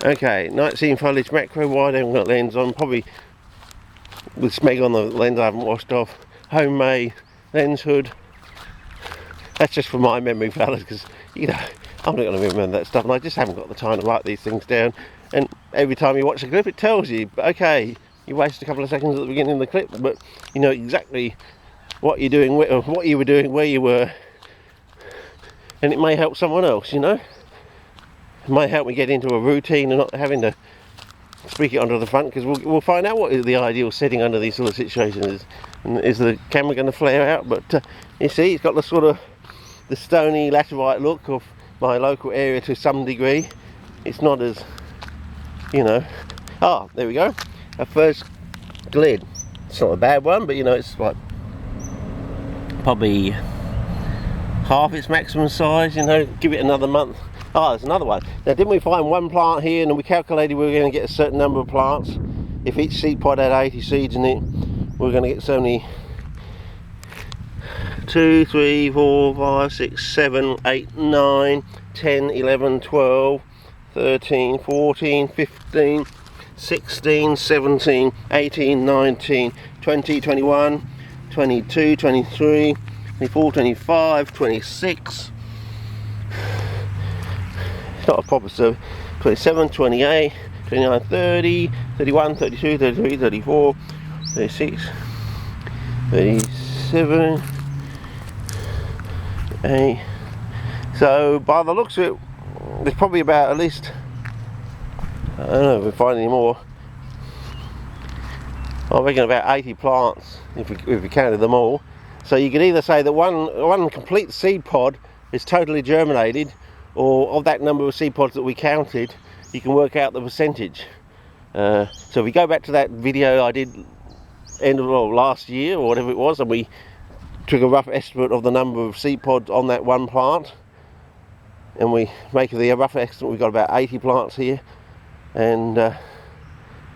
Okay, night scene foliage, macro wide angle lens on, probably with smeg on the lens I haven't washed off. Homemade lens hood. That's just from my memory, fellas, because you know I'm not going to remember that stuff, and I just haven't got the time to write these things down. And every time you watch a clip, it tells you, okay, you wasted a couple of seconds at the beginning of the clip, but you know exactly what you're doing, what you were doing, where you were, and it may help someone else. You know, it might help me get into a routine and not having to speak it onto the front, because we'll find out what is the ideal setting under these sort of situations. Is the camera going to flare out? But you see, it's got the sort of the stony laterite look of my local area to some degree. It's not as, you know. Oh, there we go. Our first GLID. It's not a bad one, but you know, it's like probably half its maximum size. You know, give it another month. Oh, there's another one. Now, didn't we find one plant here, and we calculated we were going to get a certain number of plants? If each seed pod had 80 seeds in it, we're going to get so many. 2, 3, 4, 5, 6, 7, 8, 9, 10, 11, 12, 13, 14, 15, 16, 17, 18, 19, 20, 21, 22, 23, 24, 25, 26. It's not a proper survey. 27, 28, 29, 30, 31, 32, 33, 34, 36, 37, 8. So by the looks of it, there's probably about at least, I don't know if we find any more, I reckon about 80 plants if we counted them all. So you could either say that one complete seed pod is totally germinated, or of that number of seed pods that we counted, you can work out the percentage. So if we go back to that video I did end of last year or whatever it was, and we took a rough estimate of the number of seed pods on that one plant, and we make the rough estimate, we've got about 80 plants here, and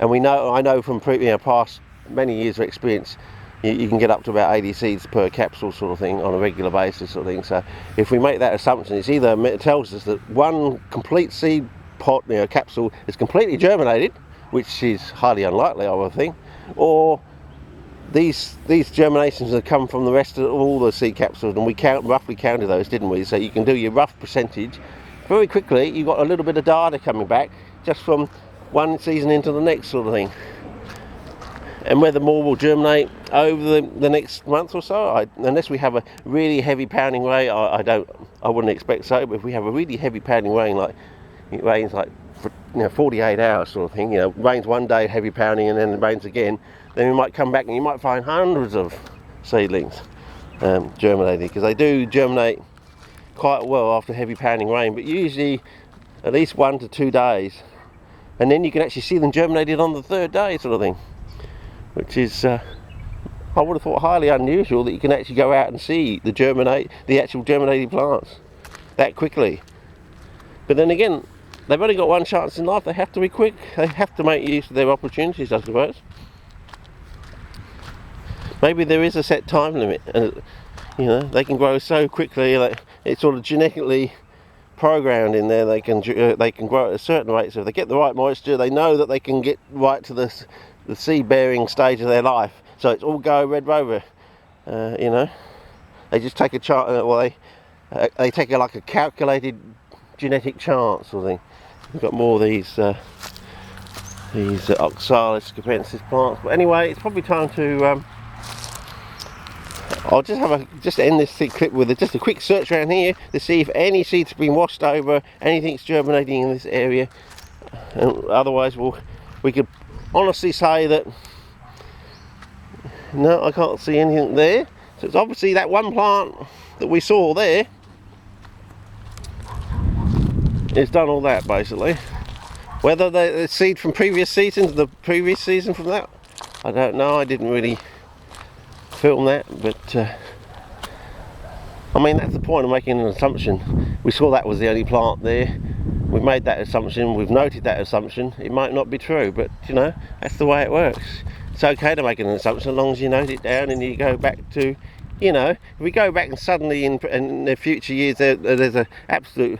we know, I know from past many years of experience, you can get up to about 80 seeds per capsule sort of thing on a regular basis sort of thing. So if we make that assumption, it tells us that one complete seed pod, capsule is completely germinated, which is highly unlikely, I would think, or these germinations have come from the rest of all the seed capsules, and we roughly counted those, didn't we? So you can do your rough percentage very quickly. You've got a little bit of data coming back just from one season into the next sort of thing. And whether more will germinate over the next month or so, unless we have a really heavy pounding rain, I wouldn't expect so. But if we have a really heavy pounding rain, like it rains like for 48 hours sort of thing, rains one day, heavy pounding, and then it rains again, then we might come back and you might find hundreds of seedlings germinating, because they do germinate quite well after heavy pounding rain, but usually at least 1 to 2 days, and then you can actually see them germinated on the 3rd day sort of thing, which is I would have thought highly unusual that you can actually go out and see the actual germinated plants that quickly. But then again, they've only got one chance in life. They have to be quick. They have to make use of their opportunities, I suppose. Maybe there is a set time limit, and they can grow so quickly, like it's sort of genetically programmed in there. They can grow at a certain rate, so if they get the right moisture, they know that they can get right to the seed bearing stage of their life. So it's all go Red Rover. They just take a chart. They take like a calculated genetic chance or thing. We've got more of these Oxalis capensis plants. But anyway, it's probably time to. I'll just end this clip with just a quick search around here to see if any seeds have been washed over, anything's germinating in this area. And otherwise, we could honestly say that no, I can't see anything there. So it's obviously that one plant that we saw there. It's done all that basically. Whether the seed from previous seasons, the previous season from that, I don't know. I didn't really film that, but I mean, that's the point of making an assumption. We saw that was the only plant there. We've made that assumption. We've noted that assumption. It might not be true, but that's the way it works. It's okay to make an assumption as long as you note it down and you go back to, if we go back and suddenly in the future years there's an absolute,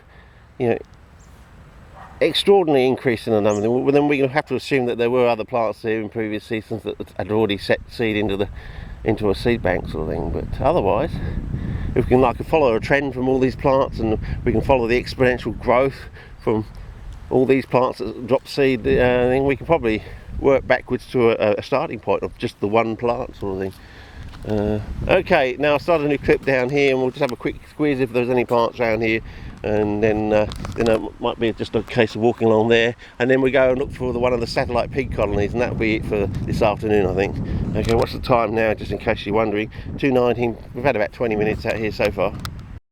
extraordinary increase in the number, then we have to assume that there were other plants there in previous seasons that had already set seed into a seed bank sort of thing. But otherwise, if we can follow a trend from all these plants, and we can follow the exponential growth from all these plants that drop seed, then we can probably work backwards to a starting point of just the one plant sort of thing. Okay, now I'll start a new clip down here, and we'll just have a quick squeeze if there's any plants around here, and then it might be just a case of walking along there, and then we go and look for one of the satellite pig colonies, and that'll be it for this afternoon, I think. Okay, what's the time now, just in case you're wondering? 2:19. We've had about 20 minutes out here so far.